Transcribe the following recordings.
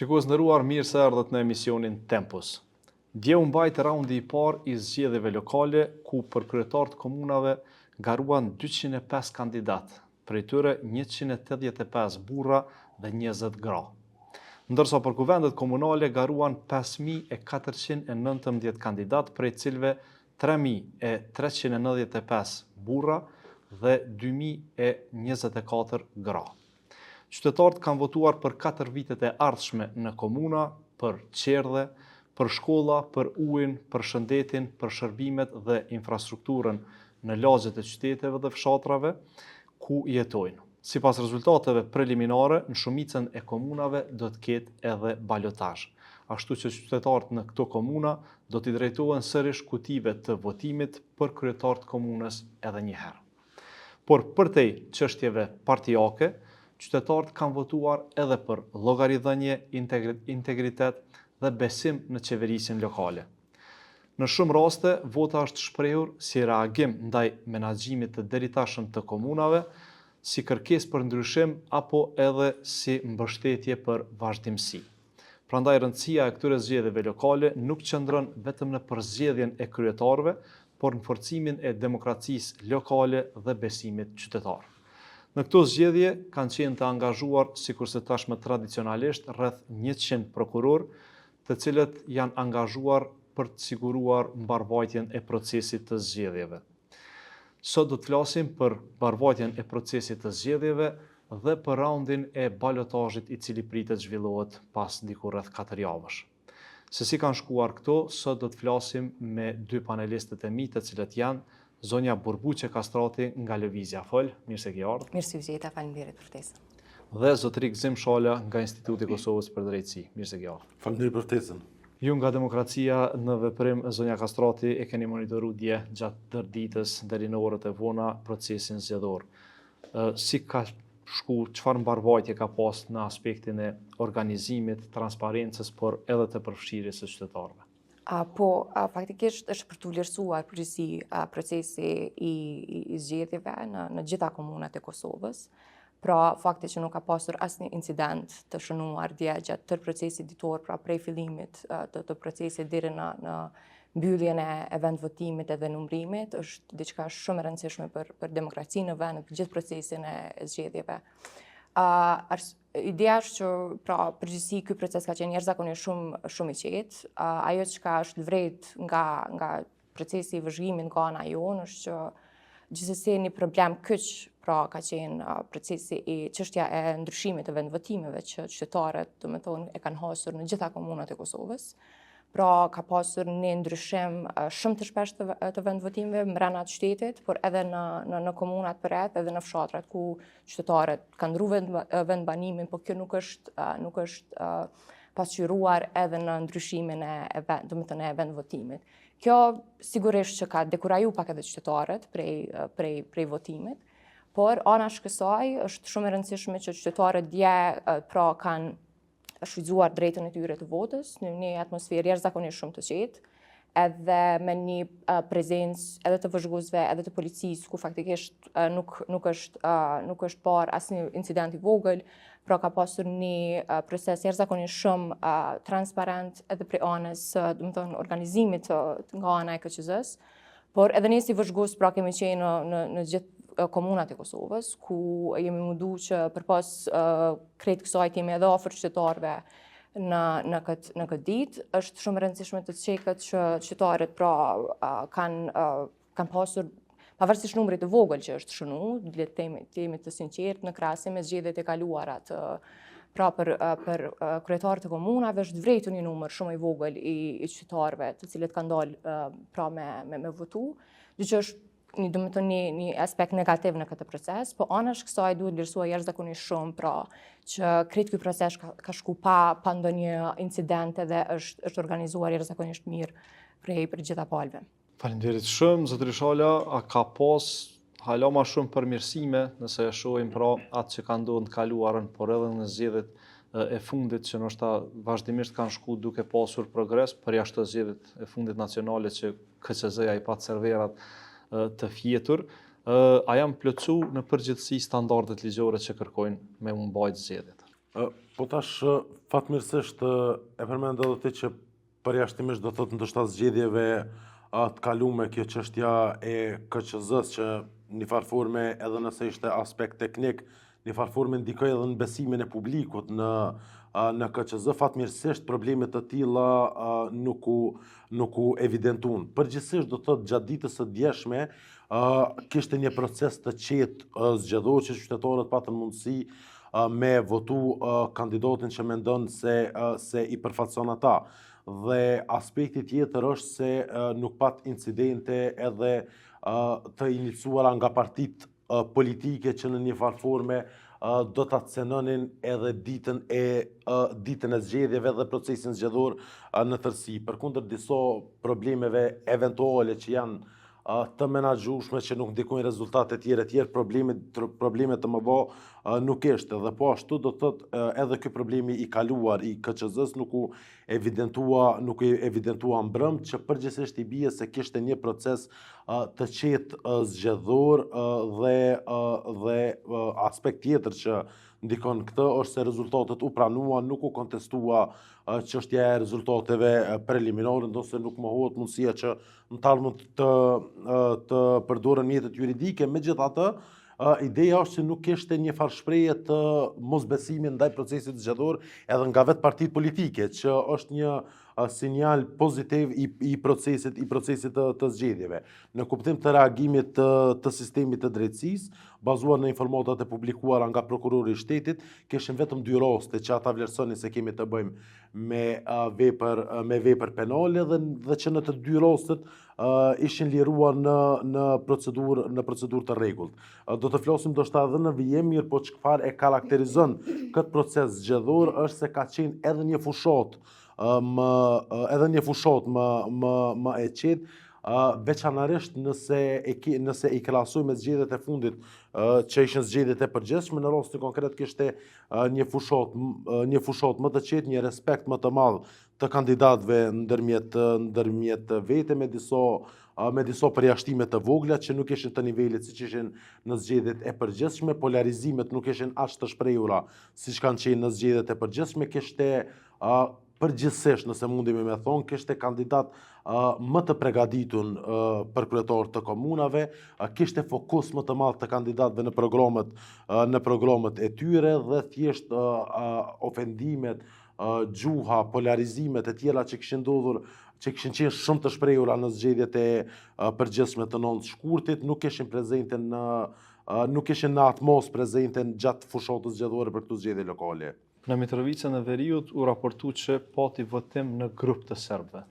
Shikues nderuar, mirë se erdhët në emisionin Tempus. Dje u mbajt raundi i parë i zgjedhjeve lokale, ku për kryetarët komunave garuan 205 kandidat, prej tyre 185 burra dhe 20 gra. Ndërsa për kuvendet komunale garuan 5419 kandidat, prej cilve 3395 burra dhe 2024 gra. Qytetarët kanë votuar për 4 vitet e ardhshme në komuna, për qerdhe, për shkolla, për ujin, për shëndetin, për shërbimet dhe infrastrukturën në lagjet e qyteteve dhe fshatrave ku jetojnë. Sipas rezultateve preliminare, në shumicën e komunave do të ketë edhe balotazh, ashtu që qytetarët në këto komuna do t'i drejtohen sërish kutive të votimit për kryetarët komunës edhe një herë. Por përtej çështjeve partijake, qytetarët kanë votuar edhe për llogaridhënie, integritet dhe besim në qeverisin lokale. Në shumë raste, vota është shprehur si reagim ndaj menaxhimit të deritashëm të komunave, si kërkesë për ndryshim apo edhe si mbështetje për vazhdimsi. Prandaj rëndësia e këtyre zgjedhjeve lokale nuk qëndron vetëm në përzgjedhjen e kryetarëve, por në forcimin e demokracisë lokale dhe besimit qytetar. Në këto zgjedhje kanë qenë të angazhuar, sikurse tashmë tradicionalisht, rreth 100 prokuror, të cilët janë angazhuar për të siguruar mbarvajtjen e procesit të zgjedhjeve. Sot do të flasim për mbarvajtjen e procesit të zgjedhjeve dhe për raundin e balotazhit i cili pritet zhvillohet pas diku rreth 4 javësh. Se si kanë shkuar këto, sot do të flasim me 2 panelistët e mi, të cilët janë zonja Burbuqe Kastrati nga Lëvizja. Mirë se ke ardhur. Mirë se u gjeta, faleminderit për ftesën. Dhe zotëri Gzim Shala nga Instituti i Kosovës për Drejtësi. Mirë se ke ardhur. Faleminderit për ftesën. Ju nga Demokracia në veprim, zonja Kastrati, e keni monitoruar dje gjatë tërditës deri në orët e vona procesin zgjedhor. Si ka shku, çfarë mbarvajtje ka pas në aspektin e organizimit, transparencës, por edhe të përfshirjes së qytetarëve? Faktikisht është për të vlerësuar përgjithësi procesi i zgjedhjeve në gjitha komunat e Kosovës. Pra, fakti që nuk ka pasur asnjë incident të shënuar dje gjatë tërë procesit ditor, pra prej fillimit të procesit deri në mbylljen e vendvotimit edhe numërimit, është diçka shumë e rëndësishme për demokracinë në vend, për gjithë procesin e zgjedhjeve. Ideja është që pra përgjithësi ky proces ka qenë jashtëzakonisht shumë i qetë. Ajo që është vret nga procesi i vëzhgimit nga ana jonë është që gjithsesi një problem kyç pra ka qenë procesi i çështja e ndryshimit të vendvotimeve që qytetarët, domethënë, e kanë hasur në gjitha komunat e Kosovës. Pra ka pasur një ndryshim shumë të shpeshtë të vendvotimeve brenda të shtetit, por edhe në komunat përreth, edhe në fshatrat ku qytetarët kanë ndruar vendbanimin, por kjo nuk është pasqyruar edhe në ndryshimin e vendvotimit. Kjo sigurisht që ka dekuraju pak edhe qytetarët prej votimit, por anash kësaj është shumë e rëndësishme që qytetarët dje pra kanë shfrytzuar drejtën e tyre të votës në një atmosferë jashtëzakonisht shumë të qetë, edhe me një prezencë edhe të vëzhguesve, edhe të policisë, ku faktikisht nuk është parë asnjë incident i vogël, pra ka pasur një proces jashtëzakonisht shumë transparent edhe prej anës, domethënë, organizimit nga ana e KQZ-s, por edhe ne si vëzhgues pra kemi qenë në gjithë komunat e Kosovës, ku jemi mundu që përpas krejt kësaj të jemi edhe afër qytetarëve në këtë ditë. Është shumë e rëndësishme të çeket që qytetarët pra kanë pasur, pavarësisht numrit të vogël që është shënu, le të jemi të sinqertë, në krahasim me zgjedhjet e kaluara pra për kryetarët e komunave është vretur një numër shumë i vogël i qytetarëve të cilët kanë dalë pra me votu, që është një aspekt negativ në këtë proces, po anash kësaj duhet vlerësuar jashtëzakonisht shumë, pra që krejt ky proces ka shku pa ndonjë incident dhe është organizuar jashtëzakonisht mirë për gjitha palëve. Faleminderit shumë, zotëri Shala, a ka pas hala ma shumë përmirësime nëse e shohim pra atë që ka ndodhur në kaluarën, por edhe në zgjedhjet e fundit që ndoshta vazhdimisht kanë shku duke pasur progres përjashtë zgjedhjet e fundit nacionale që KQZ-ja i pat serverat të fjetur, a janë plotësu në përgjithësi standardet ligjore që kërkojnë me mbajtë zgjedhjet? Po tash, fatmirësisht e përmend edhe ti që përjashtimisht do thotë ndoshta zgjedhjeve të kalume kjo çështja e KQZ-s që në farë forme edhe nëse ishte aspekt teknik, në farë forme ndikoi edhe në besimin e publikut në KQZ, fatmirësisht problemet të tilla nuk u evidentuan. Përgjithsisht do thotë gjatë ditës së djeshme kishte një proces të qetë zgjedhor që qytetarët patën mundësi me votu kandidatin që mendon se i përfaqëson ata. Dhe aspekti tjetër është se nuk pat incidente edhe të iniciuara nga partitë politike që në një farë forme do ta cenonin edhe ditën e zgjedhjeve dhe procesin zgjedhor në tërësi. Përkundër disa problemeve eventuale që janë të menaxhueshme që nuk ndikojnë rezultate tjera, probleme të mëdha nuk ishte. Dhe po ashtu do të thotë edhe ky problemi i kaluar i KQZ-s nuk u evidentua mbrëmt, që përgjithsisht i bie se kishte një proces të qetë zgjedhor dhe aspekt tjetër që ndikon këtë është se rezultatet u pranuan, nuk u kontestua çështja e rezultateve preliminare, ndosë nuk mohohet mundësia që në të ardhmen të përdoren mjetet juridike. Megjithatë, ideja është që nuk kishte një farë shprehje të mosbesimit ndaj procesit zgjedhor edhe nga vetë partitë politike, që është një sinjal pozitiv i procesit të zgjedhjeve. Në kuptim të reagimit të sistemit të drejtësisë, bazuar në informatat e publikuara nga prokurori i shtetit, kishin vetëm 2 raste që ata vlerësonin se kemi të bëjmë me vepër penale dhe që në të 2 rastet ishin liruar në procedurë të rregullt. Do të flasim ndoshta edhe në vijim, mirë, po çfarë e karakterizon këtë proces zgjedhor është se ka qenë edhe një fushat më e qetë, veçanërisht nëse i krahasoj me zgjedhjet e fundit që ishin zgjedhjet e përgjithshme. Në rastin konkret kishte një fushat më të qetë, një respekt më të madh të kandidatëve ndërmjet vete, me disa përjashtime të vogla që nuk ishin të nivelit siç ishin në zgjedhjet e përgjithshme, polarizimet nuk ishin aq të shprehura siç kanë qenë në zgjedhjet e përgjithshme, kishte përgjithsisht, nëse mundemi me thonë, kishte kandidat më të përgatitur për kryetar të komunave, kishte fokus më të madh të kandidatëve në programet e tyre dhe thjesht ofendimet, gjuha, polarizimet e tjera që kishin ndodhur, që kishin qenë shumë të shprehura në zgjedhjet e përgjithshme të 9 shkurtit, nuk kishin në atmos prezente gjatë fushatës zgjedhore për këto zgjedhje lokale. Në Mitrovicën e Veriut u raportu që pati votim në grup të serbëve.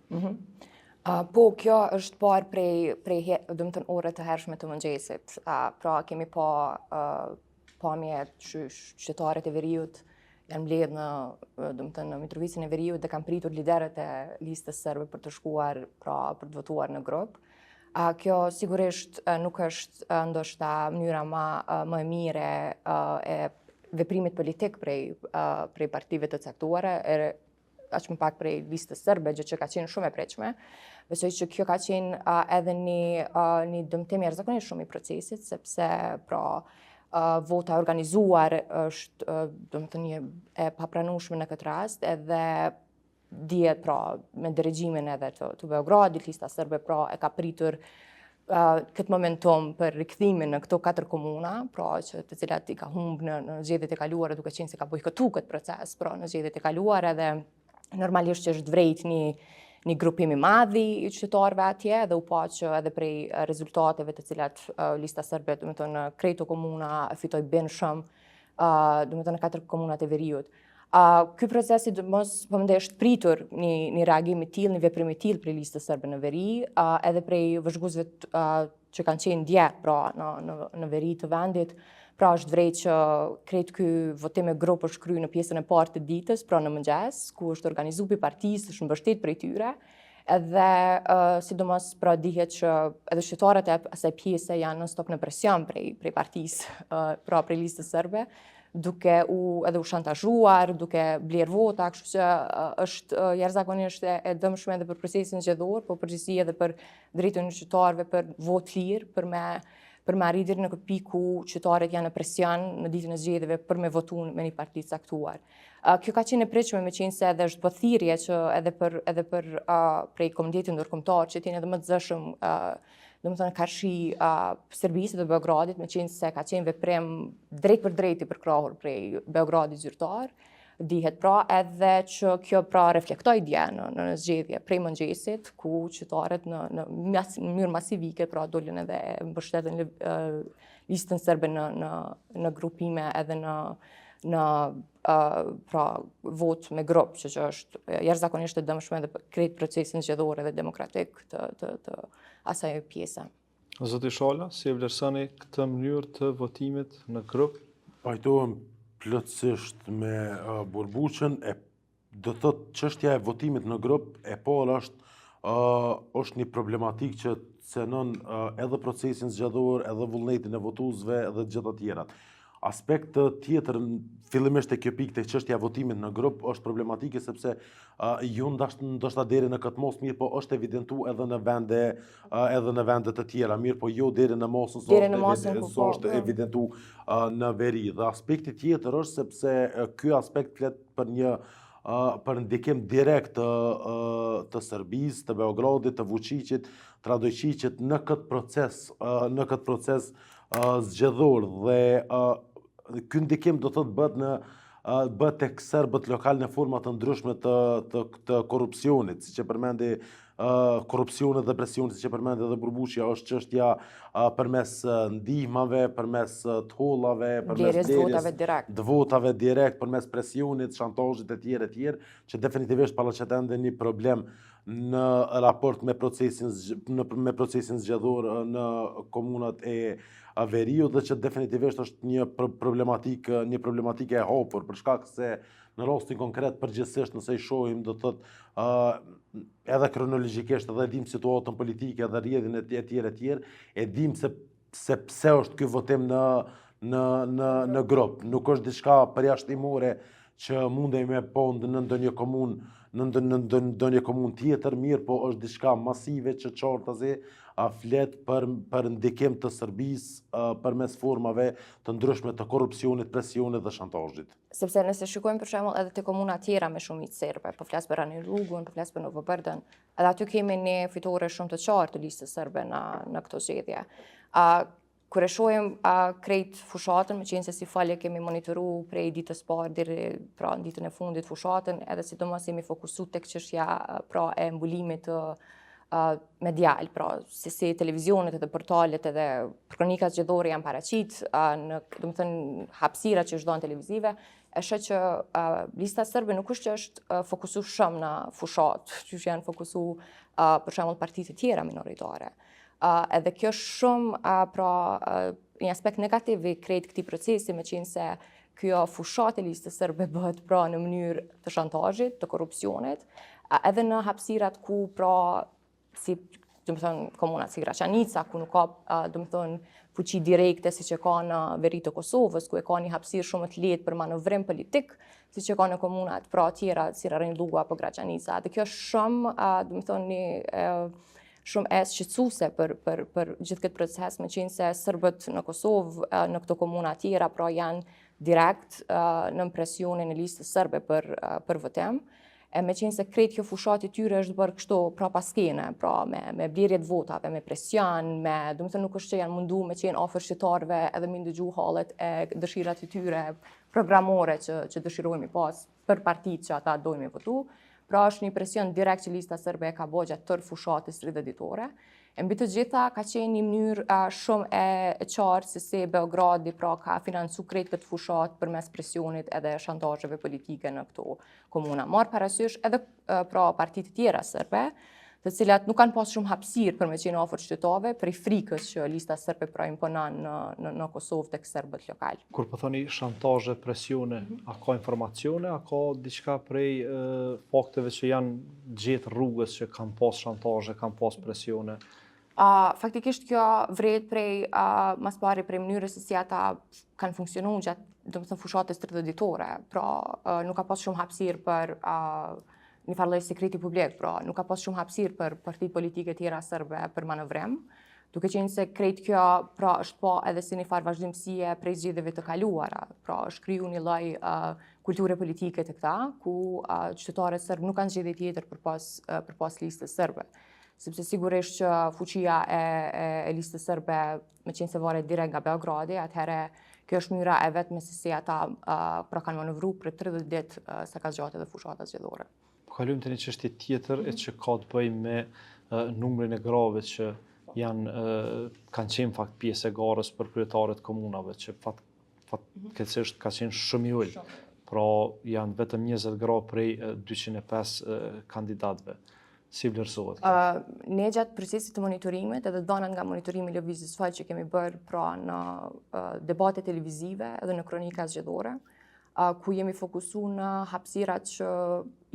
Po, kjo është parë prej orëve të hershme të mëngjesit. Pra kemi pamje që qytetarët e Veriut janë mbledhur në Mitrovicën e Veriut dhe kanë pritur liderët e listës serbe për të shkuar për të votuar në grup. Kjo sigurisht nuk është ndoshta mënyra më e mire e veprimit politik prej partive të caktuara, aq më pak prej listës serbe, gjë që ka qenë shumë e prekshme. Besoj që kjo ka qenë edhe një dëmtim i jashtëzakonisht shumë i procesit, sepse vota organizuar është një e papranueshme në këtë rast, edhe dihet me drejgimin edhe të Beogradit, lista serbe e ka pritur këtë momentum për rikthimin në këto 4 komuna, të cilat i ka humbë në zgjedhjet e kaluara, duke qenë se ka bojkotu këtë proces, në zgjedhjet e kaluara, dhe normalisht që është vrejt një grupim i madh i qytetarëve atje, dhe u pa që edhe prej rezultateve të cilat lista serbe, në krejto komuna fitoi bindshëm, në 4 komunat e Veriut. Ky proces është pritur një reagim i tillë, një veprim i tillë prej listës serbe në Veri, edhe prej vëzhguesve që kanë qenë dje në Veri të vendit. Është vërejtë që krejt ky votim e grup është kryer në pjesën e parë të ditës, në mëngjes, ku është organizuar partisë, është mbështet prej tyre. Edhe sidomos dihet që edhe qytetarët e asaj pjese janë non-stop në presion prej partisë, prej listës serbe, duke u shantazhuar, duke bler vota, kështu që është jashtëzakonisht e dëmshme edhe për procesin zgjedhor, po përgjithësi edhe për drejtën e qytetarëve për votë lirë, për me për me arritur në këtë pikë ku qytetarët janë në presion në ditën e zgjedhjeve për me votu me një parti të caktuar. Kjo ka qenë e pritshme me qenë se edhe është bë thirrje që edhe për prej komunitetit ndërkombëtar që t'jenë edhe më të zëshëm domethënë karshi Serbisë dhe Beogradit, me qenë se ka qenë veprim drejt për drejt i përkrahur prej Beogradit zyrtar. Dihet pra edhe që kjo pra reflektoi dje në zgjedhje prej mëngjesit, ku qytetarët në mënyrë masivike pra dolën edhe mbështetën listën serbe në grupime edhe në pra vot me grup, që është jashtëzakonisht e dëmshme edhe krejt procesin zgjedhor edhe demokratik të asaj pjese. Zoti Shala, si e vlerësoni këtë mënyrë të votimit në grup? Pajtohem plotësisht me Burbuqën, do të thotë çështja e votimit në grup e parë është një problematik që cenon edhe procesin zgjedhor, edhe vullnetin e votuesve, edhe të gjitha tjerat. Aspekt tjetër, fillimisht e kjo pikë të çështja e votimit në grup është problematike sepse ju ndoshta deri në këtë mos mirë, po është evidentu edhe në vende të tjera, mirë, po jo deri në mosën sa është evidentu në veri. Dhe aspekti tjetër është sepse ky aspekt flet për ndikim direkt të Serbisë, të Beogradit, të Vučićit, të Radojčićit në këtë proces zgjedhor dhe ky ndikim do thotë bëhet tek serbët lokal në forma të ndryshme të korrupsionit, siç e përmendi korrupsionet dhe presionit, siç e përmendi edhe Burbuqja, është çështja përmes ndihmave, përmes të hollave, përmes votave direkt, përmes presionit, shantazhit e tjerë, që definitivisht paraqet një problem në raport me procesin zgjedhor në komunat e Veriut dhe që definitivisht është një problematikë e hapur për shkak se në rastin konkret përgjithsisht nëse i shohim do të thotë edhe kronologjikisht edhe dim situatën politike edhe rrjedhin e tjerë, e dim se pse është ky votim në grup. Nuk është diçka përjashtimore që mundej me pa në ndonjë komunë tjetër, mirë, po është diçka masive që qartazi flet për ndikim të Serbisë përmes formave të ndryshme të korrupsionit, presionit dhe shantazhit. Sepse nëse shikojmë për shembull edhe te komuna tjera me shumicë serbe, po flas për Ranilugun, po flas për Novo Brdën, edhe aty kemi një fitore shumë të qartë të listës serbe në këto zgjedhje. Kur e shohim krejt fushatën, me qenë se si falje kemi monitoru prej ditës parë deri pra në ditën e fundit fushatën, edhe sidomos jemi fokusu tek çështja pra e mbulimit të medial, pra si televizionet edhe portalet edhe kronikat zgjedhore janë paraqit domethënë hapësira që çdo televizive, e shoh që lista serbe nuk është fokusu shumë në fushat, që janë fokusu për shembull partitë të tjera minoritare. Edhe kjo shumë një aspekt negativ i krejt këtij procesi, me qenë se kjo fushat e listës serbe bëhet pra në mënyrë të shantazhit, të korrupsionit, edhe në hapësirat ku pra si domethënë komunat si Graçanica, ku nuk ka domethënë fuqi direkte siç e ka në veri të Kosovës, ku e ka një hapësirë shumë të lehtë për manovrim politik, siç e ka në komunat pra tjera si Ranilugu apo Graçanica. Dhe kjo shumë domethënë shumë shqetësuese për gjithë këtë proces, me qenë se serbët në Kosovë, në këto komuna tjera, pra janë direkt në presionin e listës serbe për votim. Me qenë se krejt kjo fushat i tyre është bërë kështu pra paskene, pra me blerjet votave, me presion, domethënë nuk është që janë mundu me qenë afër shqiptarëve edhe me ndëgju hallet e dëshirat e tyre programore që dëshirojmë pas për partitë që ata dojmë votu. Pra është një presion direkt që lista serbe e ka bërë gjatë tërë fushatës 30 ditore. Mbi të gjitha ka qenë një mënyrë shumë e qartë se si Beogradi pra ka financu krejt këtë fushat përmes presionit edhe shantazheve politike në këto komuna. Marr parasysh edhe pra partitë tjera serbe, të cilat nuk kanë pas shumë hapësirë për me qenë afër qytetave, për i frikës që lista serbe pra imponon në Kosovë tek serbët lokal. Kur po thoni shantazhe, presione, a ka informacione, a ka diçka prej fakteve që janë gjetë rrugës që kanë pas shantazhe, kanë pas presione? Faktikisht kjo vret prej mas pari prej mënyrës se si ata kanë funksionu gjatë domethënë fushatës 30 ditore. Pra nuk ka pas shumë hapësirë për një farë lloj sekreti publik, pra nuk ka pas shumë hapësirë për partitë politike tjera serbe për manovrim. Duke qenë se krejt kjo pra është pa edhe si një farë vazhdimësie prej zgjedhjeve të kaluara. Pra është kriju një lloj kulture politike të këta, ku qytetarët serb nuk kanë zgjedhje tjetër përpas listës serbe. Sepse sigurisht që fuqia e listës serbe me qenë se varet direkt nga Beogradi, atëherë kjo është mënyra e vetme se si ata pra kanë manevru për 30 ditë sa ka zgjatë edhe fushata zgjedhore. Kalojmë te një çështje tjetër e që ka të bëjë me numrin e grave që kanë qenë fakt pjesë e garës për kryetarët komunave, që fatkeqësisht ka qenë shumë i ulë. Pra janë vetëm 20 gra prej 205 kandidatëve. Si vlerësohet? Ne gjatë procesit të monitorimit edhe dhënat nga monitorimi i lëvizjes fal që kemi bërë pra në debate televizive edhe në kronika zgjedhore, ku jemi fokusuar në hapësirat që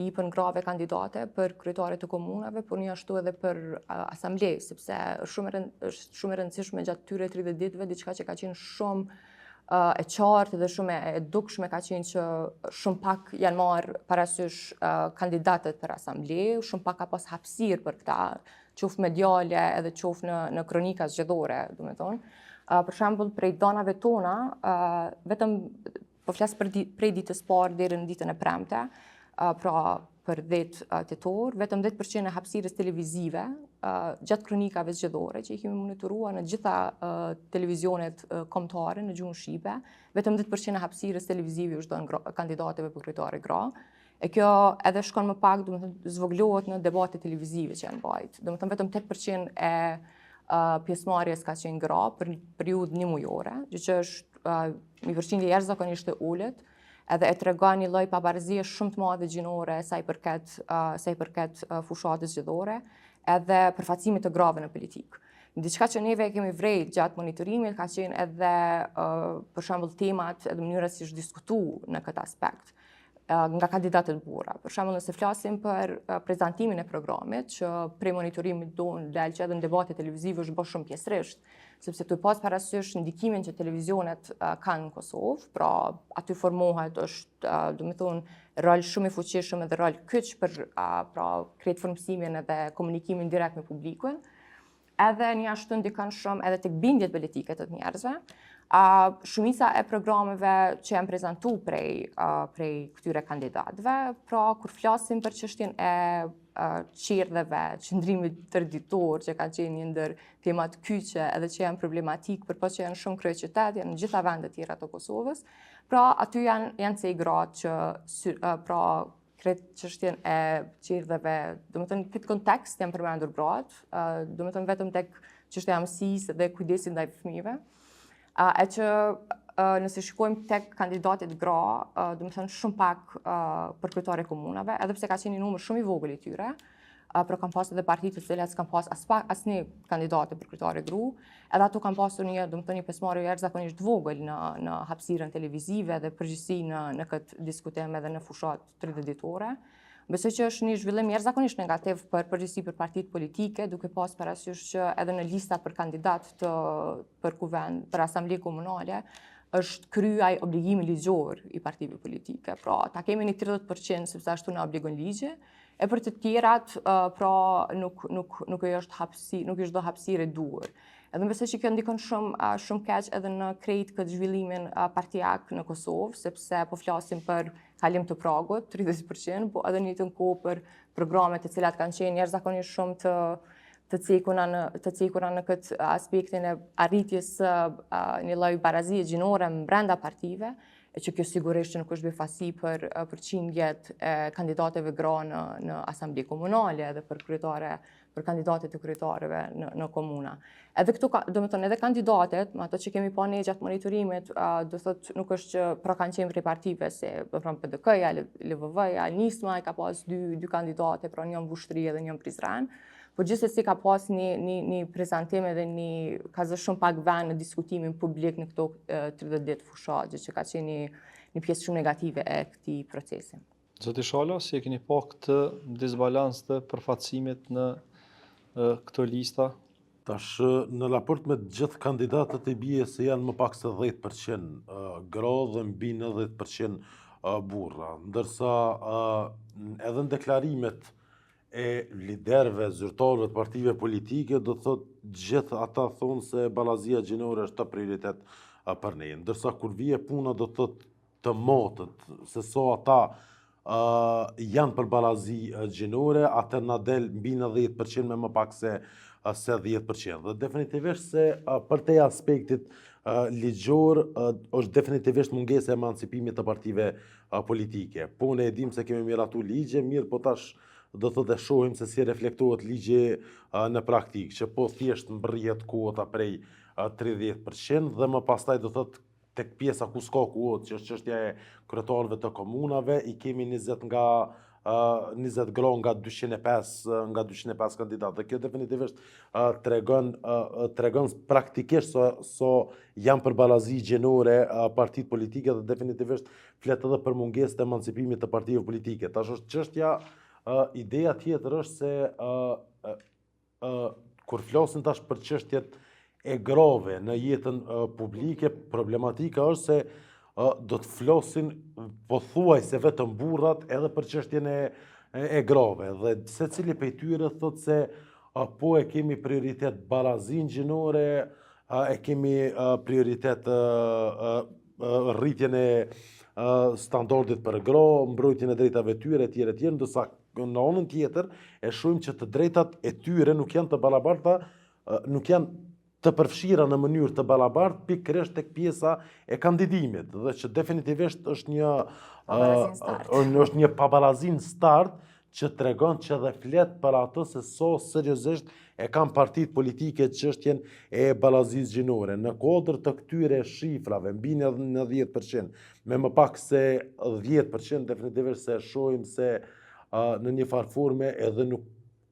i jepën grave kandidate për kryetaret të komunave, por një ashtu edhe për asamble, sepse është shumë e rëndësishme gjatë tyre 30 ditëve diçka që ka qenë shumë e qartë dhe shumë e dukshme ka qenë që shumë pak janë marrë parasysh kandidatët për asamble, shumë pak ka pas hapësirë për këta, qoftë mediale edhe qoftë në kronika zgjedhore, domethënë. Për shembull, prej donave tona, vetëm po flas prej ditës parë deri në ditën e premte, pra për 10 tetor, vetëm 10% e hapësirës televizive gjatë kronikave zgjedhore që i kemi monitoruar në gjitha televizionet kombëtare në gjuhën shqipe, vetëm 10% e hapësirës televizive është dhënë kandidatëve për kryetare gra. E kjo edhe shkon më pak, domethënë zvoglohet në debate televizive që janë bajt. Domethënë vetëm 8% e pjesëmarrjes ka qenë gra për një periudhë një mujore, gjë që është një përqindje jashtëzakonisht e ulët, edhe e tregon një lloj pavarësie shumë të madhe gjinore sa i përket fushatës zgjedhore, edhe përfaqësimit të grave në politikë. Diçka që neve kemi vrejt gjatë monitorimit ka qenë edhe për shembull temat edhe mënyra si është diskutuar në këtë aspekt nga kandidatët burra. Për shembull, nëse flasim për prezantimin e programit, që prej monitorimit del që edhe në debate televizive është bërë shumë pjesërisht, sepse të pas parasysh ndikimin që televizionet kanë në Kosovë, pra aty formohet është, domethënë, rol shumë i fuqishëm edhe rol kyç për pra krejt formësimin edhe komunikimin direkt me publikun. Edhe një ashtu ndikon shumë edhe tek bindjet politike të njerëzve. Shumica e programeve që janë prezantuar prej këtyre kandidatëve, pra kur flasim për çështjen e qerdheve, qëndrimit tërditor që ka qenë një ndër temat kyçe edhe që janë problematik për që janë shumë kryeqytet, janë në gjitha vendet tjera të Kosovës, pra aty janë se i gratë që pra kretë çështjen e qerdheve, domethënë këtë kontekst janë përmendur gratë, domethënë vetëm tek çështja e mësisë dhe kujdesit ndaj fëmijëve. E që nëse shikojmë tek kandidatit gra, domethënë shumë pak për kryetare komunave, edhe pse ka qenë një numër shumë i vogël i tyre, por kanë pas edhe parti të cilat s'kan pas asnjë kandidate për kryetare gru, edhe ato kanë pasur një pjesëmarrje jashtëzakonisht vogël në hapësirën televizive dhe përgjithësi në këtë diskutim edhe në fushat 30 ditore. Besoj që është një zhvillim jashtëzakonisht negativ përgjithësi për partitë politike, duke pas parasysh që edhe në listat për kandidat për kuvend, për asamble komunale, është kryaj obligimi ligjor i partive politike. Pra, ta kemi një 30% sepse ashtu na obligon ligji, e për të tjerat pra nuk është do hapësirë e duhur. Edhe besoj që kjo ndikon shumë keq edhe në krejt këtë zhvillimin partijak në Kosovë, sepse po flasim për kalim të pragut, 30%, po edhe një të kohë për programet të cilat kanë qenë jashtëzakonisht shumë të cekura në këtë aspektin e arritjes një lloj barazie gjinore brenda partive, e që kjo sigurisht që nuk është befasi për përqindjet e kandidateve gra në asamble komunale edhe për kandidatet e kryetarëve në komuna. Edhe këtu, domethënë edhe kandidatet, ato që kemi pa ne gjatë monitorimit, do thotë nuk është që pra kanë qenë prej partive se PDK-ja, LVV-ja, Nisma ka pas dy kandidate, pra një në Vushtri edhe një në Prizren, por gjithsesi ka pas një prezantim edhe ka zë shumë pak vend në diskutimin publik në këto 30 ditë fushat, që ka qenë një pjesë shumë negative e këtij procesi. Zoti Shala, si e keni pa këtë disbalans të përfaqësimit në këto lista? Tash, në raport me gjithë kandidatët e bie se janë më pak se 10% gra dhe mbi 90% burra, ndërsa edhe në deklarimet e liderëve, zyrtarëve të partive politike, do të thotë gjithë ata thonë se ballazia gjinore është të prioritet për ne. Ndërsa kur vije puna do të thotë të motët, se so ata janë për ballazi gjinore, atë na del mbi 90% me më pak se 10%. Dhe definitivisht se për te aspektit ligjor është definitivisht mungesa e emancipimit të partive politike. Po ne e dim se kemi miratu ligje, mirë po tash do të dhe shohim se si reflektohet ligje në praktikë, që po thjesht mbërrihet kuota prej 30% dhe më pastaj do thotë tek pjesa ku s'ka kuotë, që është çështja e kryetarëve të komunave, i kemi 20 gra nga 205 kandidatë. Dhe kjo definitivisht tregon praktikisht so janë për ballazi gjinore partitë politike dhe definitivisht flet edhe për mungesë të emancipimit të partive politike. Tash është çështja, ideja tjetër është se kur flasin tash për çështjet e grave në jetën publike, problematika është se do të flasin pothuajse vetëm burrat edhe për çështjen e grave. Dhe secili prej tyre thotë se po e kemi prioritet ballazin gjinore, e kemi prioritet rritjen e standardit për gra, mbrojtjen e drejtave tyre etj. Ndërsa në anën tjetër e shohim që të drejtat e tyre nuk janë të barabarta, nuk janë të përfshira në mënyrë të barabartë pikërisht tek pjesa e kandidimit, dhe që definitivisht është një paballazim start që tregon që dhe flet për atë se so seriozisht e kanë partitë politike çështjen e ballazisë gjinore. Në kodër të këtyre shifrave mbi 10%, me më pak se 10% definitivisht se shohim se në një farë forme edhe nuk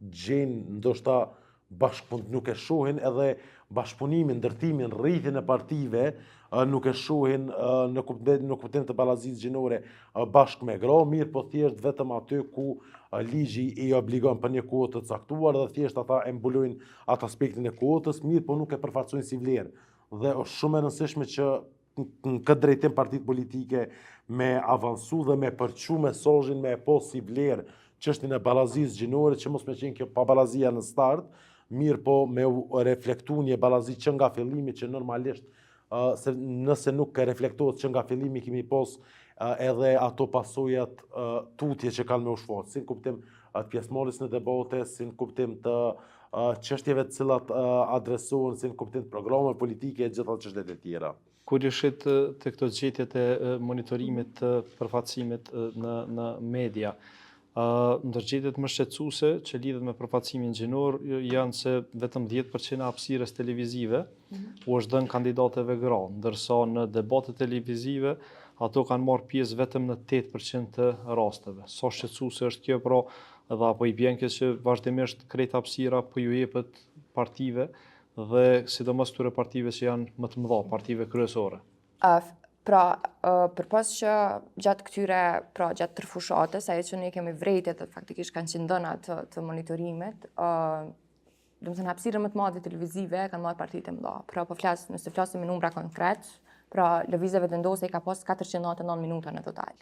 gjejnë ndoshta nuk e shohin edhe bashkëpunimin, ndërtimin, rritjen e partive, nuk e shohin në kuptim të ballazisë gjinore bashkë me gra, mirë po thjesht vetëm aty ku ligji i obligon për një kuotë të caktuar dhe thjesht ata e mbulojnë atë aspektin e kuotës, mirë po nuk e përfaqësojnë si vlerë. Dhe është shumë e rëndësishme që në këtë drejtim partitë politike me avansu dhe me përçu mesazhin me pas si vlerë çështjen e ballazisë gjinore, që mos me qenë kjo paballazia në start, mirë po me reflektu një ballazi që nga fillimi, që normalisht nëse nuk reflektohet që nga fillimi kemi pas edhe ato pasojat tutje që kanë me u shfaqur, si në kuptim të pjesëmarrjes në debate, si në kuptim të çështjeve të cilat adresohen, si në kuptim të programeve politike e gjitha çështjet e tjera. Kur jeshit të këto gjetjet e monitorimit të përfaqësimit në media, ndërgjetjet më shqetësuese që lidhet me përfaqësimin gjinor janë se vetëm 10% e hapësirës televizive u është dhënë kandidateve gra, ndërsa në debatet televizive ato kanë marrë pjesë vetëm në 8% të rasteve. Sa shqetësuese është kjo, pra edhe apo i bjen që vazhdimisht krejt hapësira po ju jepet partive dhe sidomos këtyre partive që janë më të mëdha, partive kryesore. Përpas që gjatë këtyre, gjatë tërfushatës, ajo që ne kemi vrejtjet dhe faktikisht kanë qëndëna të monitorimit, do të thënë hapësirën më të madhe televizive kanë marrë partitë e mëdha. Nëse flasim me numra konkret, lëvizjeve vendose i ka pas 499 minuta në total.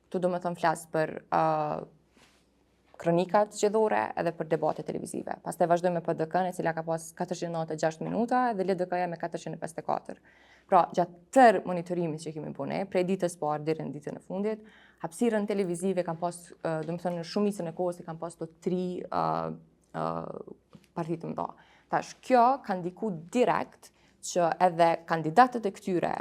Këtu do të thënë flas për kronikat zgjedhore edhe për debate televizive. Pastaj vazhdojmë me PDK-n, e cila ka pas 496 minuta dhe LDK-ja me 454. Pra, gjatë tërë monitorimit që kemi bëne, prej ditës parë deri në ditën e fundit, hapësirën televizive kanë pas, do të thënë në shumicën e kohës kanë pas të 3 partitë të mëdha. Tash kjo ka ndiku direkt që edhe kandidatët e këtyre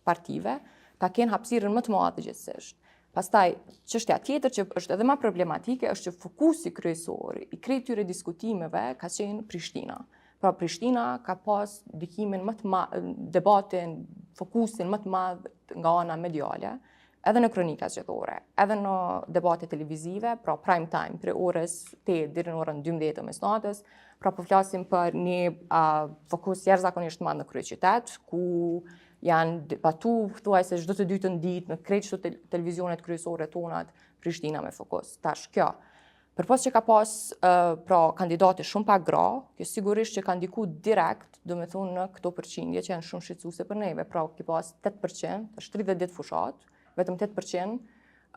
partive ta kenë hapësirën më të madhe gjithsesi. Pastaj, çështja tjetër që është edhe më problematike është që fokusi kryesor i krejt këtyre diskutimeve ka qenë Prishtina. Pra Prishtina ka pas ndikimin më të madh, debatin, fokusin më të madh nga ana mediale, edhe në kronika zgjedhore, edhe në debate televizive, pra prime time, prej orës 8 deri në orën 12 të mesnatës. Pra po flasim për një fokus jashtëzakonisht madh në kryeqytet, ku janë patu thuajse çdo të dytën ditë në krejt çdo televizionet kryesore tonat Prishtina me fokus. Tash kjo, përpos që ka pas kandidate shumë pak gra, kjo sigurisht që ka ndiku direkt, do me thonë në këto përqindje që janë shumë shqetësuese për neve. Pra ki pas 8%, është 30 ditë fushat, vetëm 8%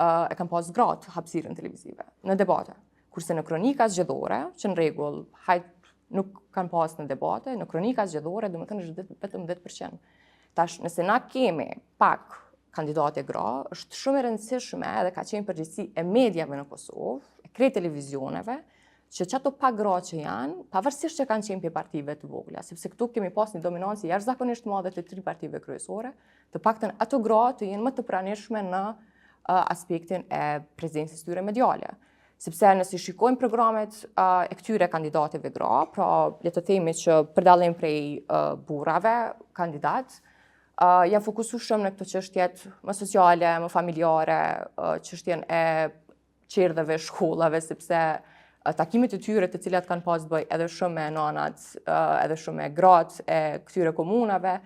e kanë pas gratë hapësirën televizive në debate. Kurse në kronika zgjedhore, që në rregull, nuk kanë pas në debate, në kronika zgjedhore, domethënë është vetëm 10%. Tash, nëse na kemi pak kandidate gra, është shumë e rëndësishme edhe ka qenë përgjegjësi e mediave në Kosovë, e krejt televizioneve, që çato pak gra që janë, pavarësisht që kanë qenë prej partive të vogla, sepse këtu kemi pas një dominancë jashtëzakonisht madhe të 3 partive kryesore, të paktën ato gra të jenë më të pranishme në aspektin e prezencës tyre mediale. Sepse nëse shikojmë programet e këtyre kandidateve gra, pra le të themi që përdalim prej burrave kandidat, janë fokusu shumë në këto çështjet më sociale, më familjare, çështjen e qerdheve, shkollave, sepse takimet e tyre të cilat kanë pas bëj edhe shumë me nanat, edhe shumë me gratë e këtyre komunave,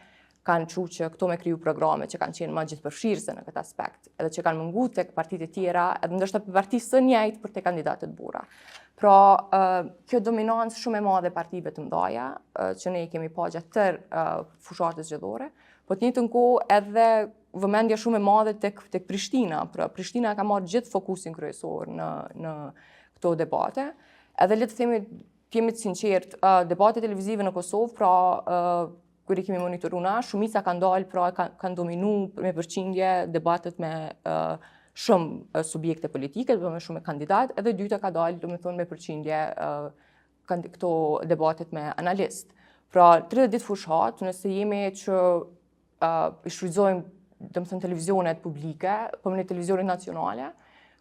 kanë thënë që këto me kriju programe që kanë qenë më gjithëpërfshirëse në këtë aspekt, edhe që kanë munguar tek partitë e tjera, edhe ndoshta për partisë së njëjtë për te kandidatët burra. Pra, kjo dominancë shumë e madhe partive të mëdha, që ne kemi pa gjatë tërë fushatës zgjedhore, po të njëjtën kohë edhe vëmendja shumë e madhe tek Prishtina. Pra, Prishtina ka marrë gjithë fokusin kryesor në këto debate. Edhe le të themi, jemi të sinqert, debate televizive në Kosovë, pra kur i kemi monitoru na, shumica kanë dalë, pra kanë dominu me përqindje debatet me shumë subjekte politike, me shumë kandidat, edhe dyta ka dalë, do me thonë, me përqindje këto debatet me analist. Pra, 30 ditë fushat, nëse jemi që i shfrytëzojmë, do me thonë, televizionet publike, po në televizionet nacionale,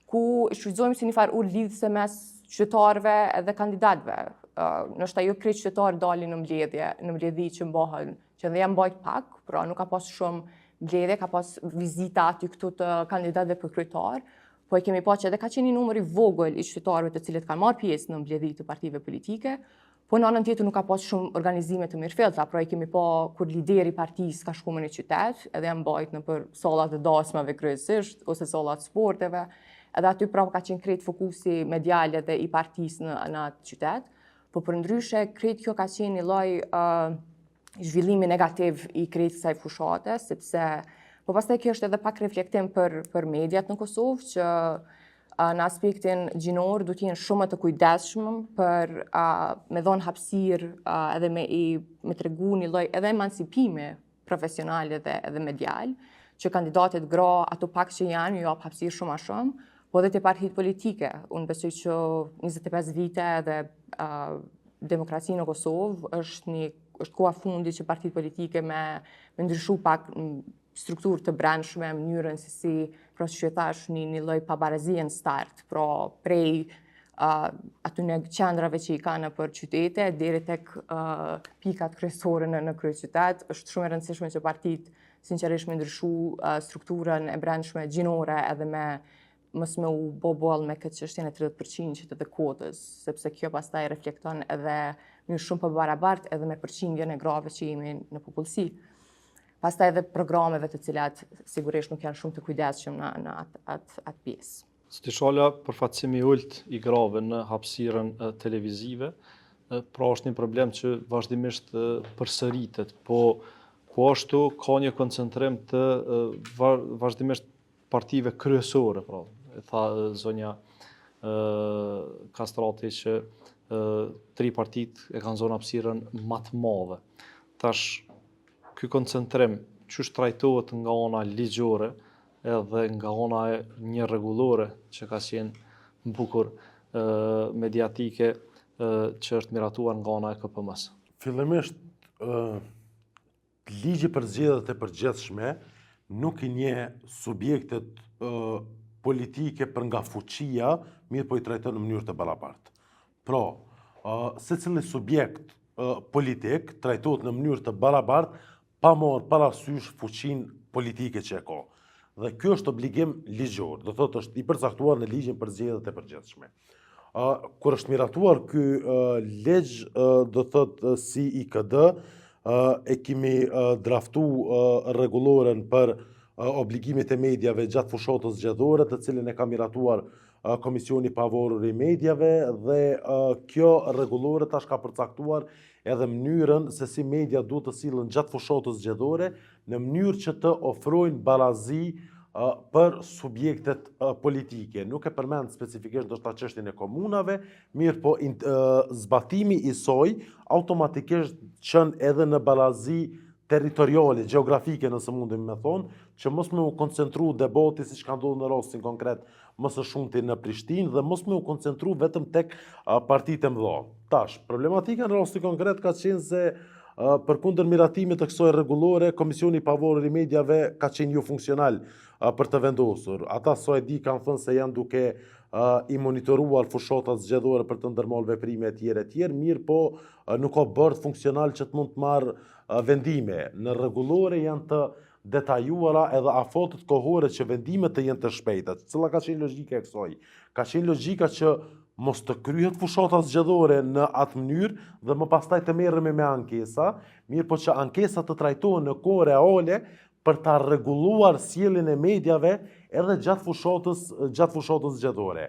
ku i shfrytëzojmë si një farë lidhëse mes qytetarëve edhe kandidatëve. Nështë ajo krejt qytetarë dalin në mbledhi që mbohen, që dhe janë bajt pak, pra nuk ka pas shumë mbledhje, ka pas vizita aty këtu të kandidatëve për kryetar, po e kemi pa që edhe ka qenë një numër i vogël i qytetarëve të cilët kanë marrë pjesë në mbledhi të partive politike, po në anën tjetër nuk ka pas shumë organizime të mirëfillta, pra e kemi pa kur lideri partisë ka shkuar në qytet, edhe janë bajt në për sallat e dasmave kryesisht, ose sallat sporteve, edhe aty pra ka qenë krejt fokusi medial edhe i partisë në atë qytet. Po përndryshe, krejt kjo ka qenë një lloj zhvillimi negativ i krejt kësaj fushate, sepse po pastaj kjo është edhe pak reflektim për mediat në Kosovë, që në aspektin gjinor duhet jenë shumë të kujdesshëm për me dhënë hapësirë edhe me tregu një lloj edhe emancipimi profesional edhe medial, që kandidatet gra, ato pak që janë, ju jap hapësirë shumë a shumë, po edhe te partitë politike. Unë besoj që 25 vite edhe demokracia në Kosovë është koha fundi që partitë politike me ndryshu pak strukturë të brendshme, mënyrën se si, pra që thash, një lloj pabarazie në start, pra prej atyne qendrave që i ka në për qytete, deri tek pikat kryesore në kryeqytet, është shumë e rëndësishme që partitë sinqerisht me ndryshu strukturën e brendshme gjinore edhe mos me u boll me këtë çështjen e 30% që të kotës, sepse kjo pastaj reflekton edhe një shumë pabarabartë edhe me përqindjen e grave që jemi në popullsi. Pastaj edhe programeve të cilat sigurisht nuk janë shumë të kujdesshëm në atë pjesë. Stishala përfaqësimi ult i grave në hapësirën televizive, pra është një problem që vazhdimisht përsëritet, po ashtu ka një koncentrim të vazhdimisht partive kryesore, pra, e tha zonja Kastrati që 3 partitë e kanë zonë hapësirën më të madhe. Tash, ky koncentrim çu trajtohet nga ana ligjore edhe nga ana e një rregullore që ka qenë bukur mediatike që është miratuar nga ana e KPM-s. Fillimisht, ligji për zgjedhjet e përgjithshme nuk i njeh subjektet politike për nga fuqia, mirë po i trajton në mënyrë të barabartë. Pra, secili subjekt politik trajtohet në mënyrë të barabartë pa marrë parasysh fuqinë politike që e ka. Dhe kjo është obligim ligjor, do thotë është i përcaktuar në ligjin për zgjedhjet e përgjithshme. Kur është miratuar ky ligj, do thotë si IKD, e kemi draftu rregulloren për obligimet e mediave gjatë fushatës zgjedhore, të cilën e ka miratuar Komisioni Pavarur i Mediave, dhe kjo rregullore tash ka përcaktuar edhe mënyrën se si media duhet të sillen gjatë fushatës zgjedhore, në mënyrë që të ofrojnë barazi për subjektet politike. Nuk e përmend specifikisht ndoshta çështjen e komunave, mirë po zbatimi i saj automatikisht qën edhe në barazi territoriale, gjeografike nëse mundem me thonë, që mos me u koncentru debati siç ka ndodhur në rastin konkret më së shumti në Prishtinë dhe mos me u koncentru vetëm tek partitë e mëdha. Tash, problematika në rastin konkret ka qenë se përkundër miratimit të kësaj rregullore, Komisioni i Pavarur i Mediave ka qenë jo funksional për të vendosur. Ata sa e di kanë thënë se janë duke i monitoruar fushatat zgjedhore për të ndërmarrë veprime e tjera, mirë po nuk ka bërë funksional që të mund të marrë vendime. Në rregullore janë të detajuara edhe afatet kohore që vendimet të jenë të shpejta. Cila ka qenë logjika e kësaj? Ka qenë logjika që mos të kryhet fushata zgjedhore në atë mënyrë dhe më pastaj të merremi me ankesa, mirë po që ankesat të trajtohen në kohë reale për ta rregulluar sjelljen e mediave edhe gjatë fushatës zgjedhore.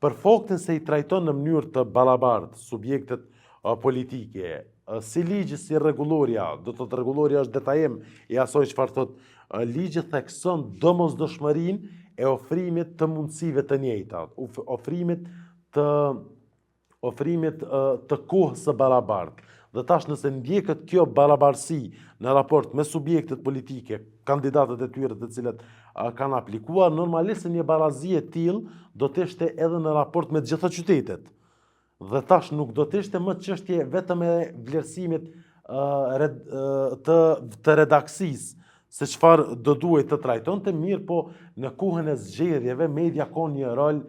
Për faktin se i trajton në mënyrë të barabartë subjektet politike, si ligji si rregulloria, do të thotë rregulloria është detajim i asaj çfarë thotë ligji, thekson domosdoshmërinë e ofrimit të mundësive të njëjta, ofrimit të kohës së barabartë. Dhe tash nëse ndjeket kjo barabarësi në raport me subjektet politike, kandidatët e tyre të cilët kanë aplikuar, normalisht një barazi e tillë do të ishte edhe në raport me të gjitha qytetet. Dhe tash nuk do të ishte më çështje vetëm e vlerësimit të redaksisë, se çfarë do duhet të trajtonte, mirë po në kohën e zgjedhjeve media ka një rol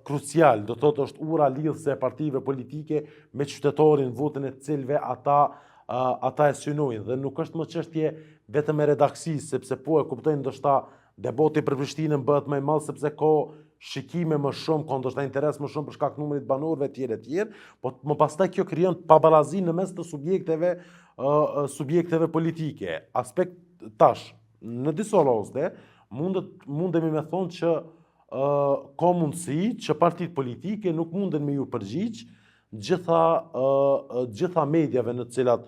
krucial, do thotë është ura lidhëse e partive politike me qytetarin, votën e cilëve ata e synojnë, dhe nuk është më çështje vetëm e redaksisë, sepse po e kuptojnë ndoshta debati për Prishtinën bëhet më i madh sepse ka shikime më shumë, ka ndoshta interes më shumë për shkak numrit banorëve etj, po më pastaj kjo krijon pabarazi në mes të subjekteve politike. Aspekt tash, në disa raste mundemi me thonë që ka mundësi që partitë politike nuk munden me ju përgjigj gjitha mediave në të cilat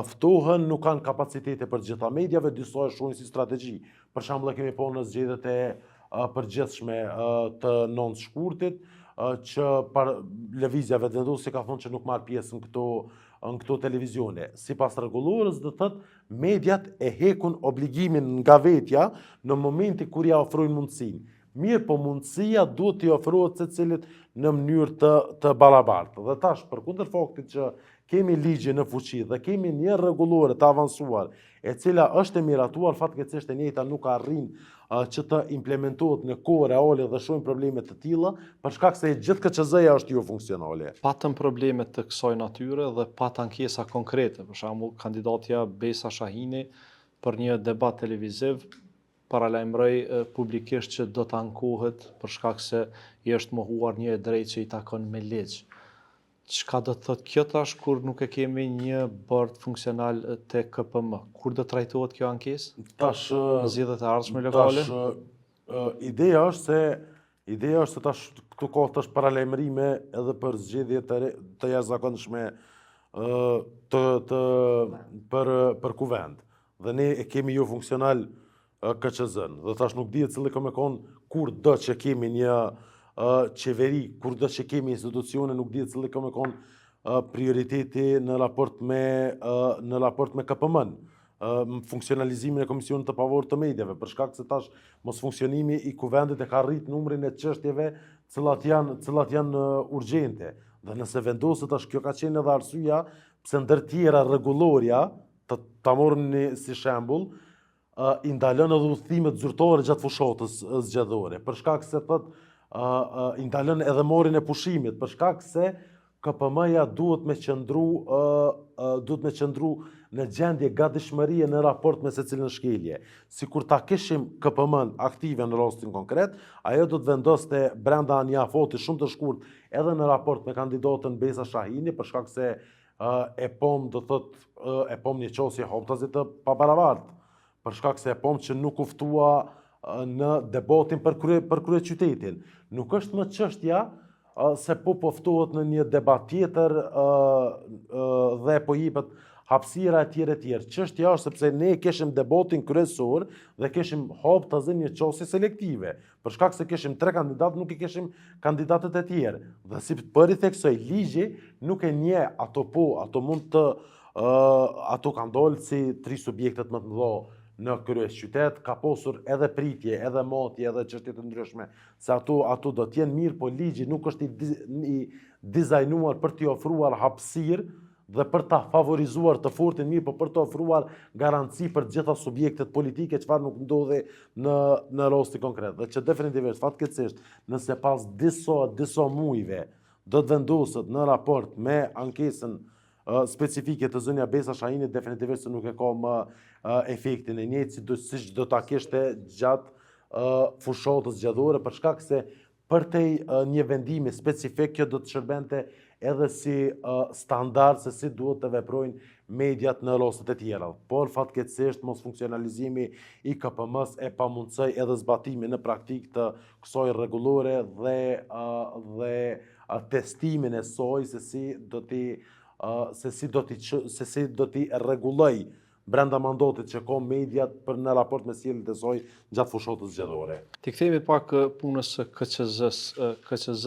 ftohen, nuk kanë kapacitete për gjitha mediave, disa e shohin si strategji. Për shembull, kemi po në zgjedhjet e përgjithshme të 9 shkurtit, që lëvizja vetëvendosje ka thonë që nuk marr pjesë në këto televizione. Sipas rregullorës, do thotë mediat e hekun obligimin nga vetja në momenti kur ja ofrojnë mundësinë. Mirë po mundësia duhet t'i ofrohet secilit në mënyrë të barabartë. Dhe tash, përkundër faktit që kemi ligje në fuqi dhe kemi një rregullore të avancuar, e cila është e miratuar, fatkeqësisht e njëjta nuk arrin që të implementohet në kohë reale dhe shohim probleme të tilla, për shkak se gjithë KÇZ-ja është jo funksionale. Patëm probleme të kësaj natyre dhe pat ankesa konkrete. Për shembull, kandidatja Besa Shahini për një debat televiziv paralajmëroi publikisht që do të ankohet për shkak se i është mohuar një drejtë që i takon me ligj. Çka do të thotë kjo tash kur nuk e kemi një bord funksional te KPM? Kur do trajtohet kjo ankesë? Tash në zgjedhjet e ardhshme lokale? Ideja është se tash këtu ka tash paralajmërime edhe për zgjedhje të jashtëzakonshme për kuvend. Dhe ne e kemi jo funksional KÇZ-n. Dhe tash nuk dihet cili ka me konë kur do që kemi një qeveri, kur do që kemi institucione, nuk dihet cili ka me konë prioriteti në raport me KPM-n, funksionalizimin e Komisionit të Pavarur të Mediave, për shkak se tash mos funksionimi i kuvendit e ka rrit numrin e çështjeve cilat janë urgjente. Dhe nëse vendoset tash, kjo ka qenë edhe arsyeja pse ndër tjera rregulloria, ta morëm si shembull, i ndalën edhe udhëtimet zyrtare gjatë fushatës zgjedhore, për shkak se i ndalën edhe marrjen e pushimit, për shkak se KPM-ja duhet me qëndru në gjendje gatishmërie në raport me secilën shkelje. Sikur ta kishim KPM-n aktive në rastin konkret, ajo do të vendoste brenda një afati shumë të shkurt edhe në raport me kandidatën Besa Shahini, për shkak se e pom një qosje hoptazit të pabarabartë, për shkak se e pom që nuk u ftua në debatin për krye qytetin. Nuk është më çështja se po ftohet në një debat tjetër dhe po jepet hapësira e tjerë. Çështja është sepse ne kishim debatin kryesor dhe kishim hap të zënë një çështje selektive. Për shkak se kishim 3 kandidatë, nuk i kishim kandidatët e tjerë. Dhe si për i theksoj, ligji nuk e nje ato mund të ato kanë dalë si 3 subjektet më të mëdha në kryes qytet, ka posur edhe pritje, edhe matje, edhe çështje të ndryshme, se ato do t'jenë mirë, po ligji nuk është i dizajnuar për t'i ofruar hapësirë dhe për ta favorizuar të fortin mirë, po për të ofruar garanci për të gjitha subjektet politike, çfarë nuk ndodhi në rasti konkret. Dhe që definitivisht, fatkeqësisht, nëse pas disa muajve do të vendoset në raport me ankesën specifike të zënia Besa Shahini, definitivisht se nuk e ka më efektin e njëjtë siç do ta kishte gjatë fushatës zgjedhore, për shkak se përtej një vendimi specifik kjo do të shërbente edhe si standard se si duhet të veprojnë mediat në rastet e tjera. Por fatkeqësisht mos funksionalizimi i KPM-s e pamundësoi edhe zbatimin në praktikë të kësaj rregullore dhe testimin e saj se si do t'i rregulloj brenda mandatit që ka mediat për në raport me sjelljet e saj gjatë fushatës zgjedhore. Ti kthehemi pak punës së KQZ-s. KQZ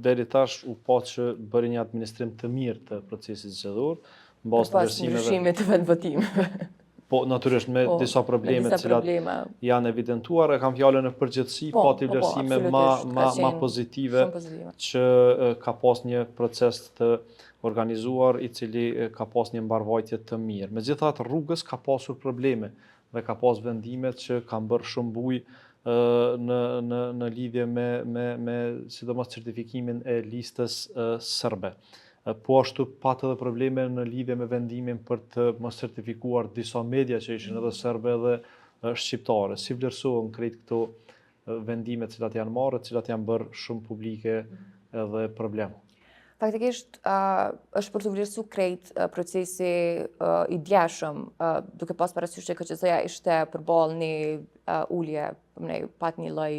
deri tash u pa që bëri një administrim të mirë të procesit zgjedhor, mbas ndryshimeve të vendvotimeve. Po natyrisht me disa probleme të cilat janë evidentuar, e kam fjalën në përgjithësi, pati vlerësime ma pozitive që ka pas një proces të organizuar i cili ka pas një mbarvajtje të mirë. Megjithatë rrugës ka pasur probleme dhe ka pas vendimet që kanë bërë shumë bujë në lidhje me sidomos certifikimin e listës serbe. Po ashtu patë edhe probleme në lidhje me vendimin për të mos certifikuar disa media që ishin edhe serbe dhe shqiptare. Si vlerësohen krejt këto vendime të cilat janë marrë, të cilat janë bërë shumë publike edhe problem? Faktikisht është për të vlerësu krejt procesi i djeshëm, duke pas parasysh që KQZ-ja ishte përballë një ulje, pat një lloj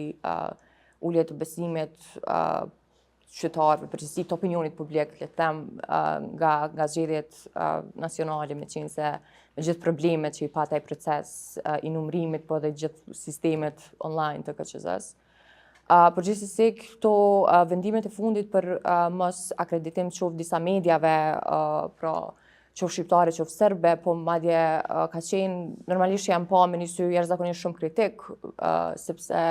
ulje të besimit qytetarëve, përgjithësi të opinionit publik, le të them, nga zgjedhjet nacionale, me qenë se me gjithë problemet që i pata ai proces i numërimit, po dhe gjithë sistemet online të KQZ-s. Përgjithësi këto vendimet e fundit për mos akreditim qoftë disa mediave, pra qoftë shqiptare, qoftë serbe, po madje ka qenë normalisht janë pa me një sy jashtëzakonisht shumë kritik, sepse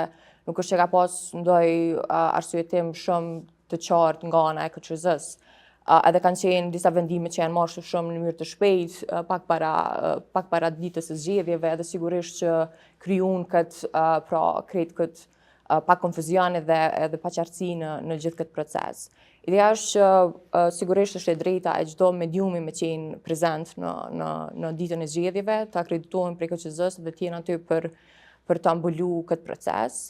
nuk është që ka pas ndonjë arsyetim shumë të qartë nga ana e KQZ-s. Edhe kanë qenë disa vendime që janë marrë shumë në mënyrë të shpejtë, pak para ditës së zgjedhjeve, edhe sigurisht që krijuan krejt këtë pak konfuzion edhe paqartësi në gjithë këtë proces. Ideja është që sigurisht është e drejta e çdo mediumi me qenë prezent në ditën e zgjedhjeve, të akreditohen prej KQZ-s dhe të jenë aty për të mbulu këtë proces.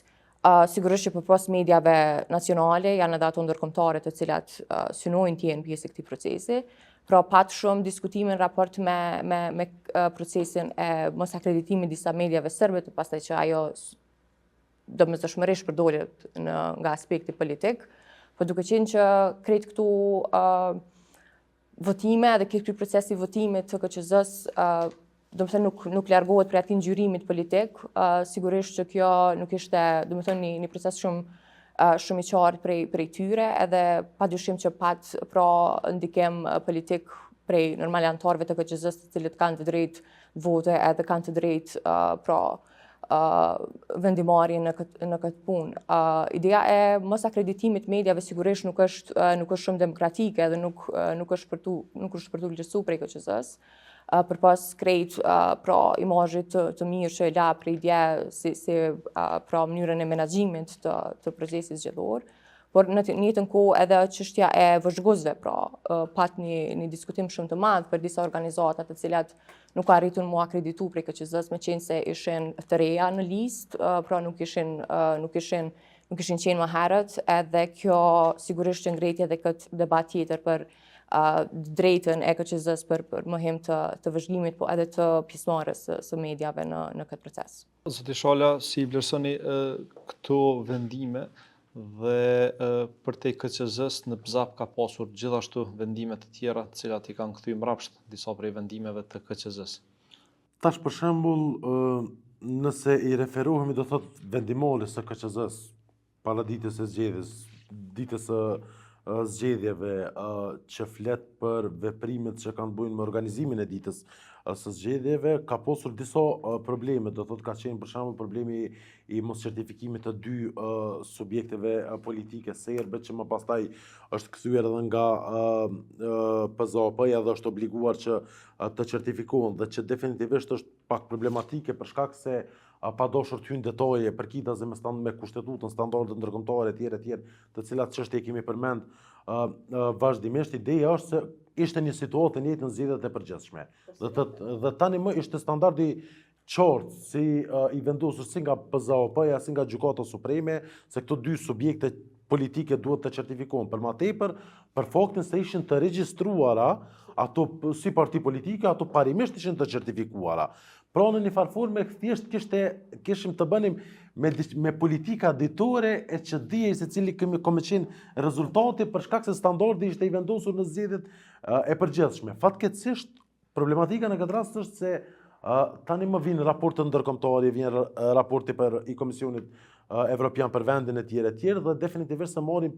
Sigurisht që përpas mediave nacionale janë edhe ato ndërkombëtare të cilat synojnë të jenë pjesë e këtij procesi. Pra pat shumë diskutime në raport me procesin e mos akreditimit disa mediave serbe, pastaj që ajo domosdoshmërisht përdoret nga aspekti politik, po duke qenë që krejt këtu votime dhe këtë procesi votimit të KQZ-s nuk largohet prej atij ngjyrimit politik, sigurisht që kjo nuk ishte, një proces shumë i qartë prej tyre, edhe padyshim që pat pra ndikim politik prej normal anëtarëve të KQZ-s, të cilët kanë të drejtë vote edhe kanë të drejtë pra vendimarrje në këtë punë. Ideja e mos akreditimit mediave sigurisht nuk është shumë demokratike dhe nuk është për tu vlerësuar prej KQZ-s. Përpas krejt pra imazhit të mirë që e la prej dje si pra mënyrën e menaxhimit të procesit zgjedhor, por në të njëjtën kohë edhe çështja e vëzhguesve, pra pat një diskutim shumë të madh për disa organizata të cilat nuk arritun mu akreditu prej KQZ-s, me qenë se ishin të reja në listë, pra nuk ishin qenë më herët, edhe kjo sigurisht që ngreti edhe këtë debat tjetër për drejtën e KQZ-s për mohim të vëzhgimit, po edhe të pjesëmarrjes së mediave në këtë proces. Zoti Shala, si vlerësoni këto vendime dhe përtej KQZ-s në BZAP ka pasur gjithashtu vendime të tjera të cilat i kanë kthyer mbrapsht disa prej vendimeve të KQZ-s. Tash për shembull, nëse i referohemi do thot vendimores së KQZ-s para ditës së zgjedhjes, ditës së zgjedhjeve që flet për veprimet që kanë bujnë me organizimin e ditës së zgjedhjeve, ka pasur disa probleme, do thot ka qenë për shembull problemi i mos certifikimit të dy subjekteve politike serbe që më pastaj është kthyer edhe nga PZOP-ja dhe është obliguar që të certifikohen dhe që definitivisht është pak problematike për shkak se pa doshur të hynë detaje përkitaze me kushtetutën, standardet ndërkombëtare etj, të cilat çështje kemi përmend vazhdimisht. Ideja është se ishte një situatë njëjtë në zgjedhjet e përgjithshme. Dhe tani më ishte standardi qartë si i vendosur si nga PZOP-ja si nga Gjykata Supreme se këto dy subjekte politike duhet të certifikohen. Për më tepër, për faktin se ishin të regjistruara ato si parti politike, ato parimisht ishin të certifikuara. Pra në një farforme thjesht kishim të bënim me politika ditore e që dije se cili kemi qenë rezultati për shkak se standardi ishte i vendosur në zgjedhjet e përgjithshme. Fatkeqësisht problematika në këtë rast është se tani më vinë raporte ndërkombëtare, vjen raporti i Komisionit Evropian për vendin e tjerë dhe definitivisht se marrim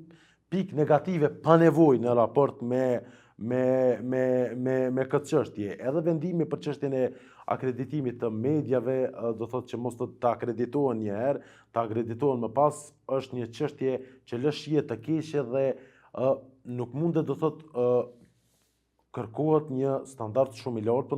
pikë negative pa nevojë në raport me këtë çështje. Edhe vendimi për çështjen e akreditimit të medjave, do thotë që mos të akreditohen një herë, të akreditohen më pas, është një çështje që lë shije të keqe dhe nuk mundet, do thotë, kërkohet një standard shumë i lartë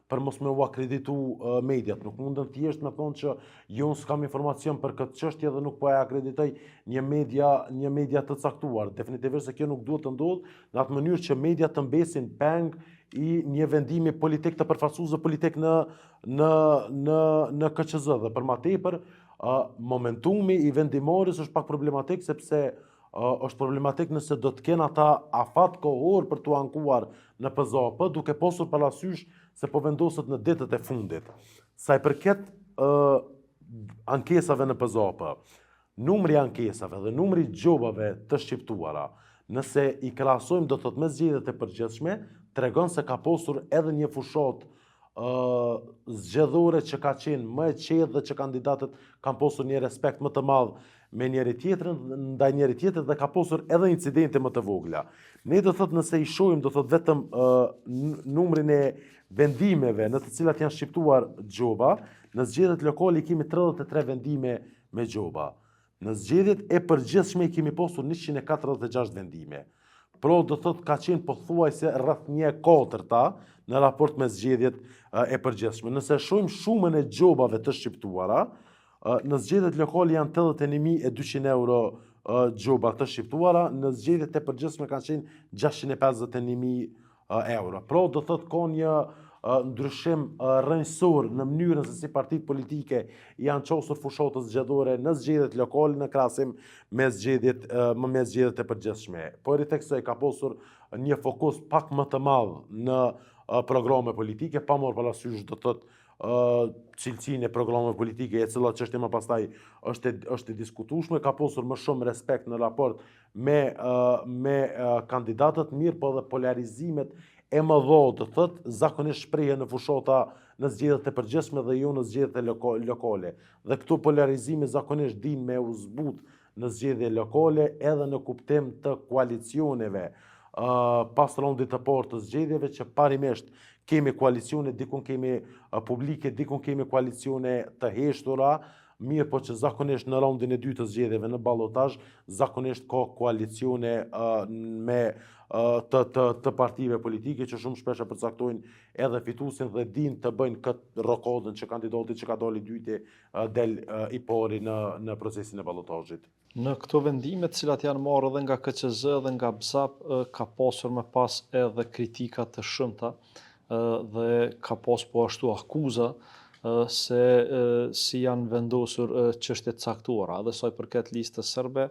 për mos me u akreditu mediat. Nuk mundën thjesht me thonë që jo unë s'kam informacion për këtë çështje dhe nuk po e akreditoj një media të caktuar. Definitivisht se kjo nuk duhet të ndodhë në atë mënyrë që mediat të mbesin peng i një vendimi politik të përfaqësues politik në KQZ dhe për më tepër momentumi i vendimorës është pak problematik sepse është problematik nëse do të kenë ata afat kohor për t'u ankuar në PZOP, duke pasur parasysh se po vendoset në ditët e fundit. Sa i përket ankesave në PZOP, numri i ankesave dhe numri i gjobave të shqiptuara, nëse i krahasojmë do të thotë me zgjedhjet e përgjithshme, tregon se ka pasur edhe një fushat zgjedhore që ka qenë më e qetë dhe që kandidatët kanë pasur një respekt më të madh me njëri tjetrin, ndaj njëri tjetrit dhe ka pasur edhe incidente më të vogla. Ne do thotë nëse i shohim do thotë vetëm numrin e vendimeve në të cilat janë shqiptuar gjoba, në zgjedhjet lokale kemi 33 vendime me gjoba. Në zgjedhjet e përgjithshme kemi pasur 146 vendime. Pro do thotë ka qenë pothuajse rreth 1/4 në raport me zgjedhjet e përgjithshme. Nëse shohim shumën e gjobave të shqiptuara, në zgjedhjet lokale janë 81.200 euro gjoba të shqiptuara, në zgjedhjet e përgjithshme kanë qenë 651.000 euro. Pra do thotë ka një ndryshim rrënjësor në mënyrën se si partitë politike janë çosur fushatës zgjedhore në zgjedhjet lokale në krahasim me zgjedhjet e përgjithshme. Por i tek kësaj ka pasur një fokus pak më të madh në programe politike, pa marrë parasysh do thotë cilësinë e programeve politike e cila çështje më pastaj është e diskutueshme, ka pasur më shumë respekt në raport me kandidatët, mirë po dhe polarizimet e mëdha do thotë zakonisht shprehen në fushata në zgjedhjet e përgjithshme dhe jo në zgjedhjet e lokale. Dhe këto polarizime zakonisht dinë me u zbut në zgjedhje lokale edhe në kuptim të koalicioneve pas raundit të parë të zgjedhjeve që parimisht kemi koalicione, dikun kemi publike, dikun kemi koalicione të heshtura, mirë po që zakonisht në raundin e dytë të zgjedhjeve në ballotazh, zakonisht ka koalicione me të partive politike që shumë shpesh e përcaktojnë edhe fituesin dhe dinë të bëjnë këtë rokadën që kandidati që ka dalë i dyti del i pari në procesin e ballotazhit. Në këto vendime të cilat janë marrë edhe nga KQZ dhe nga BZAP ka pasur më pas edhe kritika të shumta dhe ka pas po ashtu akuza se si janë vendosur çështje të caktuara, edhe sa i përket listës serbe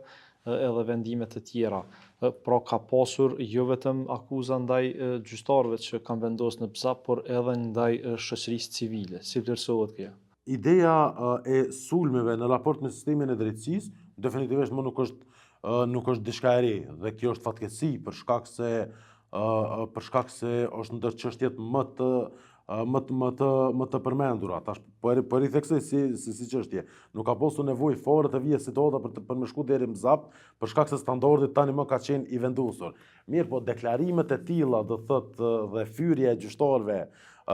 edhe vendime të tjera. Pra ka pasur jo vetëm akuza ndaj gjyqtarëve që kanë vendosur në BZAP, por edhe ndaj shoqërisë civile. Si vlerësohet kjo? Ideja e sulmeve në raport me sistemin e drejtësisë definitivisht më nuk është diçka e re dhe kjo është fatkeqësi për shkak se është ndër çështjet më të përmendura. Tash po i theksoj si çështje. Nuk ka pasur nevojë fare të vijë situata për më shku deri në Zap, për shkak se standardi tani më ka qenë i vendosur. Mirë, po deklarimet e tilla do thotë dhe fyrja e gjyqtarëve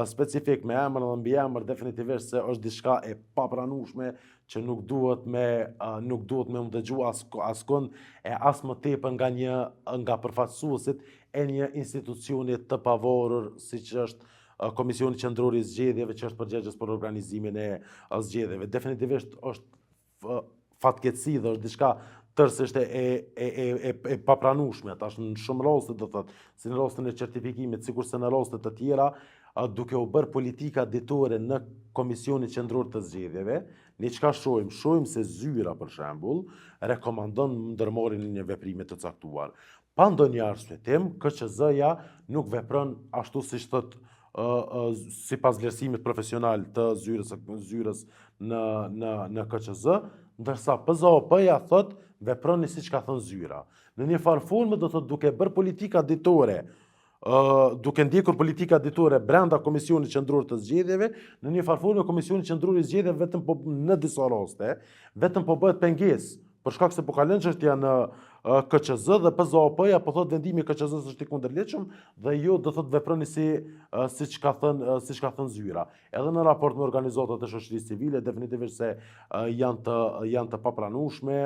specifik me emër dhe mbi emër definitivisht se është diçka e papranueshme që nuk duhet me më dëgju askund e as më tepër nga përfaqësuesit e një institucioni të pavarur siç është Komisioni Qendror i Zgjedhjeve, që është përgjegjës për organizimin e zgjedhjeve. Definitivisht është fatkeqësi dhe është diçka tërësisht e papranueshme. Tash në shumë raste do thotë, si në rastin e certifikimit, sikurse në raste të tjera, duke u bërë politika ditore në Komisionin Qendror të Zgjedhjeve, ne çka shohim se zyra për shembull rekomandon ndërmarrjen e një veprimi të caktuar. Pa ndonjë arsyetim, KQZ-ja nuk vepron ashtu siç thotë sipas vlerësimit profesional të zyrës në KQZ, ndërsa PZOP-ja thotë veproni siç ka thënë zyra. Në një farë forme do thotë duke bërë politika ditore, duke ndjekur politika ditore brenda Komisionit Qendror të Zgjedhjeve, në një farë forme Komisioni Qendror i Zgjedhjeve vetëm po në disa raste, vetëm po bëhet pengesë, për shkak se po kalon çështja në KQZ dhe PZOP-ja po thotë vendimi i KQZ-s është i kundërligjshëm dhe jo do thotë veproni siç ka thënë zyra. Edhe në raport me organizatat e shoqërisë civile definitivisht se janë të papranueshme,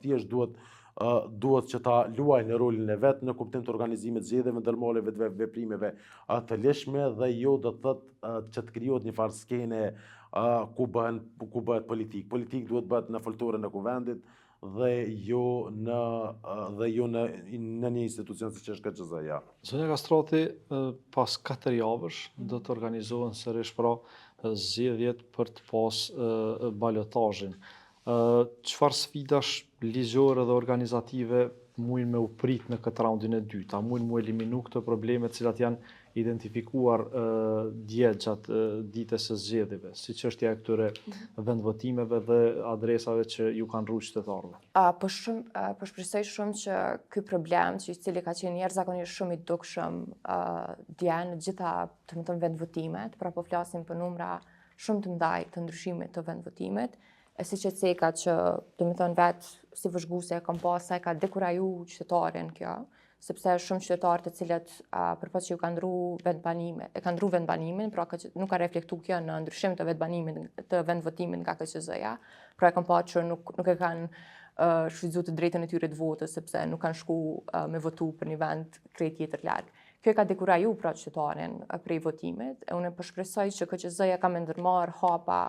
thjesht duhet që ta luajnë rolin e vet në kuptim të organizimit të zgjedhjeve, ndërmarrjeve të veprimeve të lehtëshme dhe jo do thotë që të krijohet një farë skene ku bëhet politik. Politik duhet bëhet në foltorën e kuvendit dhe jo në një institucion siç është KQZ-ja. Zonja Kastrati, pas 4 javësh do të organizohen sërish pra zgjedhjet për të pas balotazhin. Çfarë sfidash ligjore dhe organizative mujnë me u prit në këtë raundin e dytë? A mujnë mu eliminu këto probleme cilat janë identifikuar dje gjatë ditës së zgjedhjeve, si çështja e këtyre vendvotimeve dhe adresave që ju kanë rruar qytetarëve? Po shpresoj shumë që ky problem, që i cili ka qenë jashtëzakonisht shumë i dukshëm dje në gjitha vendvotimet, pra po flasim për numra shumë të mëdha të ndryshimit të vendvotimit, e siç e ceka që vetë si vëzhguese e kam pas sa e ka dekuraju qytetarin kjo, sepse shumë qytetarë të cilët përpas që ju kanë ndru vendbanimin, pra nuk ka reflektu kjo në ndryshim të vendvotimit nga KQZ-ja, pra e kam pa që nuk e kanë shfrytzuar të drejtën e tyre të votës, sepse nuk kanë shku me votu për një vend krejt tjetër larg. Kjo e ka dekuraju pra qytetarin prej votimit, e unë shpresoj që KQZ-ja ka me ndërmarrë hapa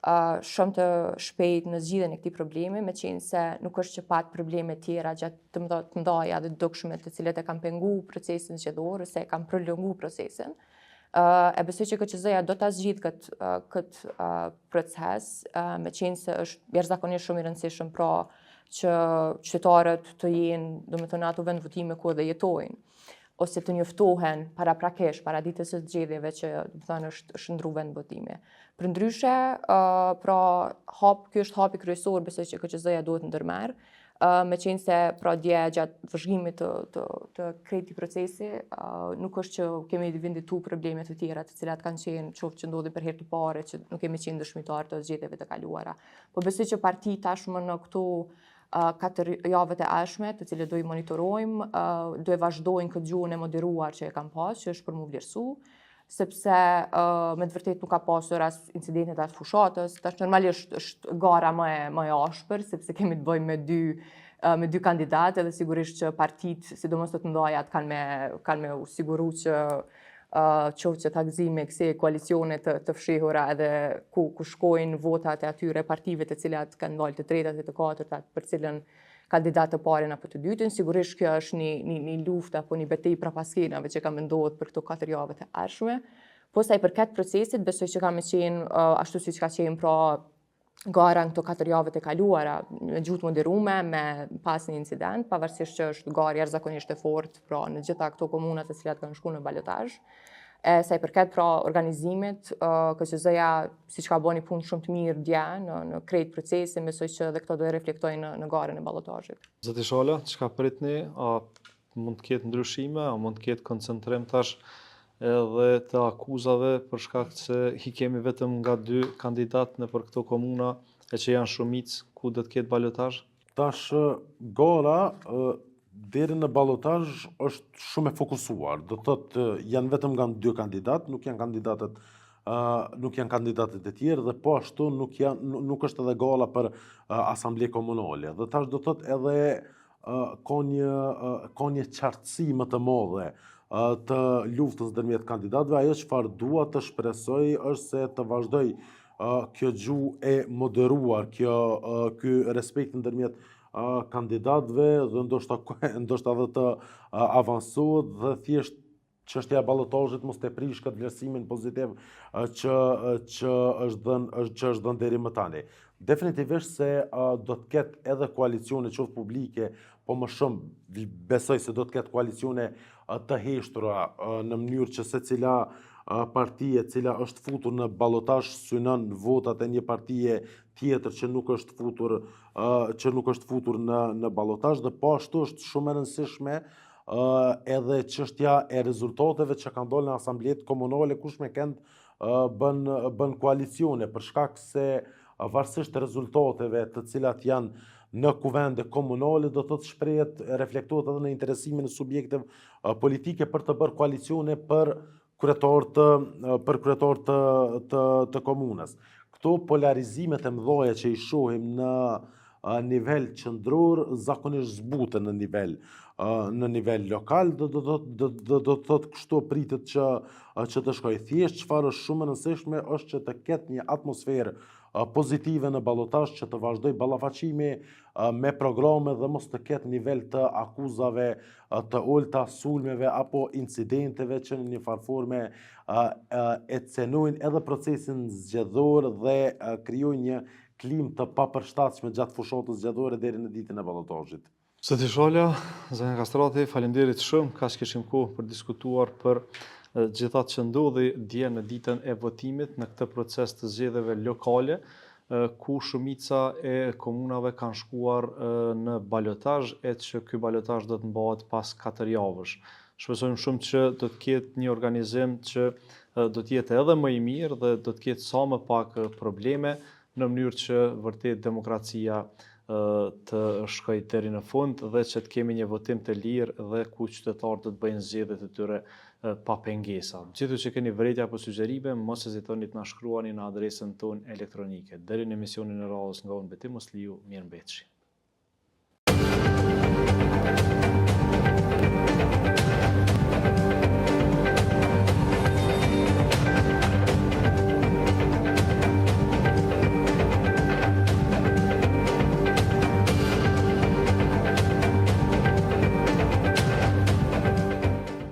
shumë të shpejt në zgjidhjen e këtij problemi, me qenë se nuk është që pat probleme tjera gjatë të mëdha dhe dukshme të cilat e kanë pengu procesin zgjedhor ose e kanë prolongu procesin. E besoj që KQZ-ja do ta zgjidh këtë proces, me qenë se është jashtëzakonisht shumë i rëndësishëm pra që qytetarët të jenë, domethënë ato vendvotime ku edhe jetojnë, ose të njoftohen paraprakesh, para ditës së zgjedhjeve që është ndru vendvotimi. Përndryshe, pra ky është hapi kryesor, besoj që KQZ-ja duhet ndërmerr, me qenë se pra dje gjatë vëzhgimit të krejti procesi, nuk është që kemi venditu probleme të tjera të cilat kanë qenë qoftë që ndodhin për herë të parë, që nuk kemi qenë dëshmitar të zgjedhjeve të kaluara. Po besoj që parti tashmë në këto 4 javët e ardhshme, të cilët do i monitorojmë, do e vazhdojnë këtë gjuhën e moderuar që e kam pas, që është për mu vlerësu, sepse me të vërtet nuk ka pasur as incidentet as fushatës. Tash normalisht është gara më e ashpër, sepse kemi të bëjmë me dy kandidatë dhe sigurisht që partitë, sidomos të mëdha, kanë me u siguru që qoftë që takzime kësaj koalicione të fshehura edhe ku shkojnë votat e atyre partive të cilat kanë valë të tretat e të katërtat për cilën kandidat të parin apo të dytin. Sigurisht kjo është një luftë apo një betejë prapaskenave që ka mendohet për këto 4 javët e ardhshme. Po sa i përket procesit, besoj që ka me qenë ashtu siç ka qenë pra gara në këto 4 javët e kaluara, me gjuhë moderume, me pas një incident, pavarësisht që është garë jashtëzakonisht e fortë pra në gjitha këto komunat të cilat kanë shkuar në balotazh. Sa i përket pra organizimit, KQZ-ja siç ka bënë punë shumë të mirë dje në krejt procesin, besoj që edhe këto do e reflektojnë në garën e ballotazhit. Zoti Shala, çka pritni, a mund të ketë ndryshime, a mund të ketë koncentrim tash edhe të akuzave për shkak se i kemi vetëm nga 2 kandidat në për këto komuna e që janë shumicë ku do të ketë balotazh? Tash gara deri në ballotazh është shumë e fokusuar. Do thotë janë vetëm nga 2 kandidat, nuk janë kandidatët e tjerë dhe po ashtu nuk është edhe gala për asamble komunale. Dhe tash do thotë edhe ka një qartësi më të madhe të luftës ndërmjet kandidatëve. Ajo çfarë dua të shpresoj është se të vazhdoj kjo gjuhë e moderuar, ky respekt ndërmjet kandidatëve dhe ndoshta edhe të avansohet dhe thjesht çështja e ballotazhit mos të prish këtë vlerësimin pozitiv që është dhënë deri më tani. Definitivisht se do të ketë edhe koalicione qoftë publike, po më shumë besoj se do të ketë koalicione të heshtura në mënyrë që secila partije cila është futur në ballotazh synon votat e një partije tjetër që nuk është futur në ballotazh dhe po ashtu është shumë e rëndësishme edhe çështja e rezultateve që kanë dalë në asamblet komunale kush me kënd bën koalicione për shkak se varësisht rezultateve të cilat janë në kuvende komunale do të shprehet reflektohet edhe në interesimin e subjekteve politike për të bërë koalicione për kryetar të komunës. Këto polarizimet e mëdha që i shohim në nivel qendror zakonisht zbuten në nivel lokal, do të thotë kështu pritet që të shkojë. Thjesht çfarë është shumë e rëndësishme është që të ketë një atmosferë pozitive në ballotazh, që të vazhdoj ballafaqimi me programe dhe mos të ketë nivel të akuzave të ulta, sulmeve apo incidenteve që në një farë forme e cenojnë edhe procesin zgjedhor dhe krijojnë një klimë të papërshtatshme gjatë fushatës zgjedhore deri në ditën e ballotazhit. Zoti Shala, Zënia Kastrati, faleminderit shumë, kaq kishim kohë për diskutuar për gjithatë që ndodhi dje në ditën e votimit në këtë proces të zgjedhjeve lokale, ku shumica e komunave kanë shkuar në balotazh e që ky balotazh do të mbahet pas 4 javësh. Shpresojmë shumë që do të ketë një organizim që do të jetë edhe më i mirë dhe do të ketë sa më pak probleme në mënyrë që vërtet demokracia të shkojë deri në fund dhe që të kemi një votim të lirë dhe ku qytetarët do të bëjnë zgjedhjet e tyre pa pengesa. Gjithu që keni vërejtje apo sugjerime, mos hezitoni të na shkruani në adresën tonë elektronike. Deri në emisionin e radhës nga unë Betim Musliu, mirëmbëjtje.